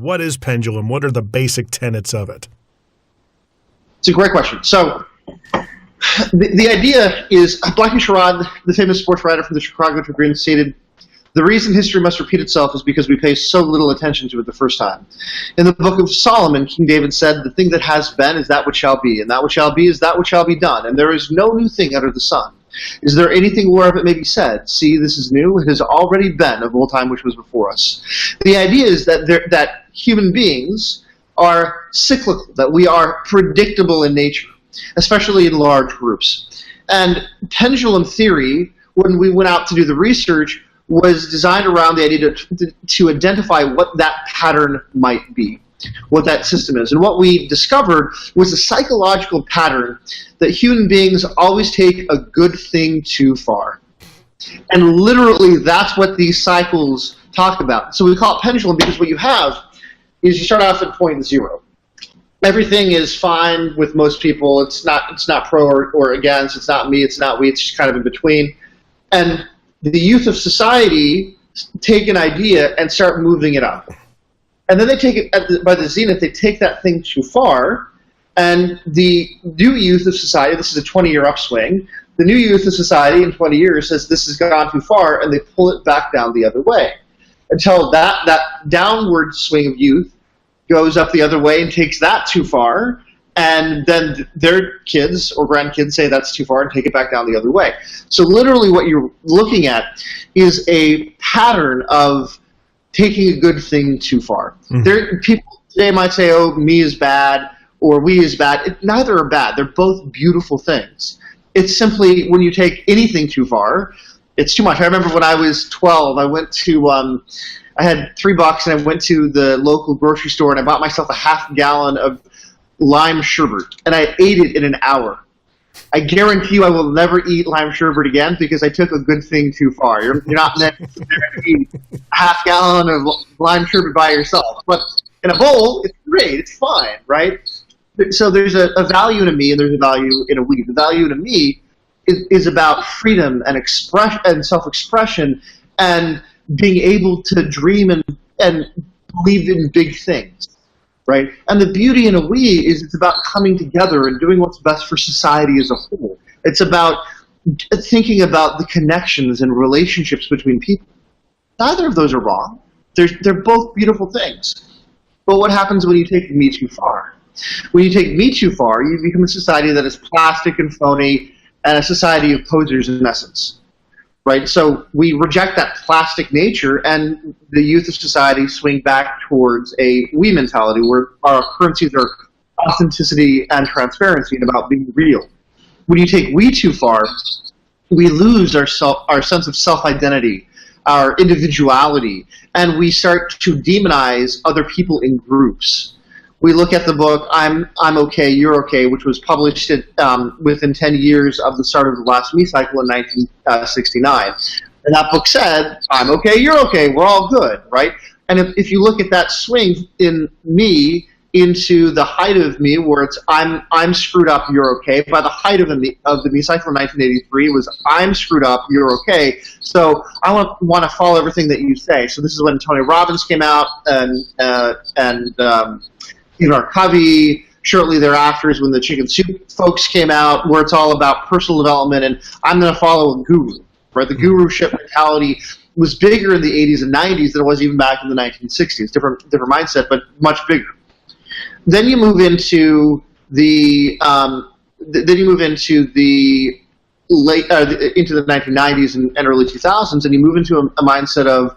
What is Pendulum? What are the basic tenets of it? It's a great question. So the idea is, Blackie Sherrod, the famous sports writer from the Chicago Tribune, stated, "The reason history must repeat itself is because we pay so little attention to it the first time." In the Book of Solomon, King David said, "The thing that has been is that which shall be, and that which shall be is that which shall be done, and there is no new thing under the sun. Is there anything whereof it may be said, see, this is new? It has already been of old time which was before us." The idea is that human beings are cyclical, that we are predictable in nature, especially in large groups. And pendulum theory, when we went out to do the research, was designed around the idea to identify what that pattern might be, what that system is. And what we discovered was a psychological pattern that human beings always take a good thing too far. And literally, that's what these cycles talk about. So we call it pendulum because what you have is you start off at point zero. Everything is fine with most people. It's not pro or against. It's not me. It's not we. It's just kind of in between. And the youth of society take an idea and start moving it up. And then they take it by the zenith. They take that thing too far. And the new youth of society, this is a 20-year upswing, the new youth of society in 20 years says this has gone too far, and they pull it back down the other way. Until that downward swing of youth goes up the other way and takes that too far, and then their kids or grandkids say that's too far and take it back down the other way. So literally what you're looking at is a pattern of taking a good thing too far. Mm-hmm. People today might say, oh, me is bad or we is bad. Neither are bad. They're both beautiful things. It's simply when you take anything too far, it's too much. I remember when I was 12, I went to, I had $3 and I went to the local grocery store and I bought myself a half gallon of lime sherbet and I ate it in an hour. I guarantee you I will never eat lime sherbet again because I took a good thing too far. You're not meant to eat a half gallon of lime sherbet by yourself. But in a bowl, it's great. It's fine, right? So there's a value in a me and there's a value in a we. The value in a me is about freedom and expression and self-expression and being able to dream and believe in big things, right? And the beauty in a we is it's about coming together and doing what's best for society as a whole. It's about thinking about the connections and relationships between people. Neither of those are wrong. They're both beautiful things. But what happens when you take me too far? When you take me too far, you become a society that is plastic and phony and a society of posers in essence. Right? So we reject that plastic nature, and the youth of society swing back towards a we mentality where our currencies are authenticity and transparency and about being real. When you take we too far, we lose our sense of self-identity, our individuality, and we start to demonize other people in groups. We look at the book I'm Okay, You're Okay, which was published within 10 years of the start of the last me cycle in 1969. And that book said, I'm okay, you're okay, we're all good, right? And if you look at that swing in me into the height of me, where it's I'm screwed up, you're okay, by the height of the me cycle in 1983 was I'm screwed up, you're okay. So I want to follow everything that you say. So this is when Tony Robbins came out and Covey. Shortly thereafter is when the Chicken Soup folks came out, where it's all about personal development, and I'm going to follow a guru. Right? The guruship mentality was bigger in the 80s and 90s than it was even back in the 1960s. Different mindset, but much bigger. Then you move into the into the 1990s and early 2000s, and you move into a mindset of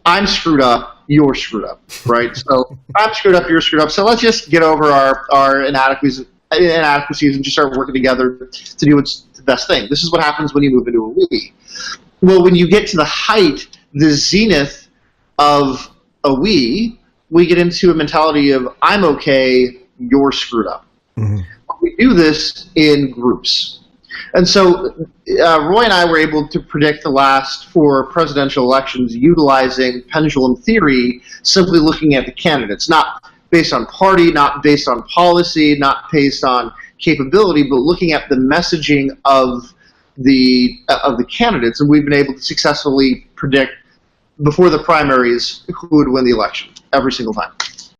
I'm screwed up, you're screwed up, right? So I'm screwed up, you're screwed up. So let's just get over our inadequacies and just start working together to do what's the best thing. This is what happens when you move into a we. Well, when you get to the height, the zenith of a we get into a mentality of I'm okay, you're screwed up. Mm-hmm. We do this in groups. And so Roy and I were able to predict the last 4 presidential elections utilizing pendulum theory, simply looking at the candidates, not based on party, not based on policy, not based on capability, but looking at the messaging of the candidates. And we've been able to successfully predict before the primaries who would win the election every single time.